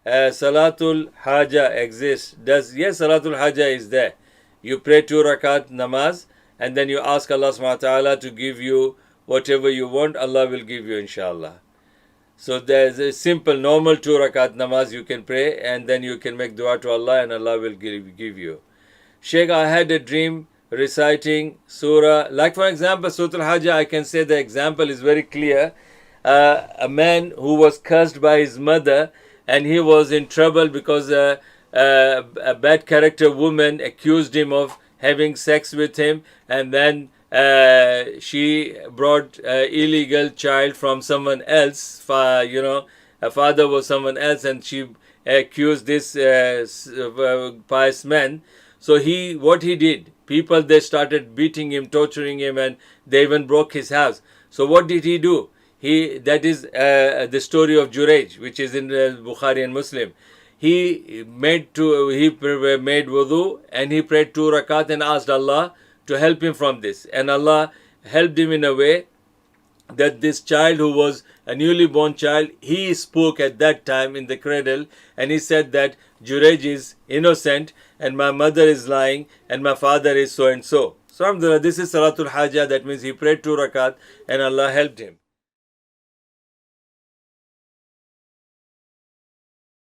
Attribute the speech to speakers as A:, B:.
A: Salatul Haja exists. Yes, Salatul Haja is there. You pray 2 rakat namaz and then you ask Allah subhanahu wa ta'ala to give you whatever you want, Allah will give you inshallah. So there's a simple normal 2 rakat namaz you can pray and then you can make dua to Allah and Allah will give you. Sheikh, I had a dream reciting surah, like for example, Surah Al-Hajj, I can say the example is very clear. A man who was cursed by his mother and he was in trouble because a bad character woman accused him of having sex with him, and then she brought illegal child from someone else. A father was someone else, and she accused this pious man. So what he did, people, they started beating him, torturing him, and they even broke his house. So what did he do? That is the story of Jurayj, which is in Bukhari and Muslim. He made wudu and he prayed 2 rakat and asked Allah to help him from this. And Allah helped him in a way that this child, who was a newly born child, he spoke at that time in the cradle and he said that Jurayj is innocent and my mother is lying and my father is so and so. So alhamdulillah, this is Salatul Haja. That means he prayed 2 rakat and Allah helped him.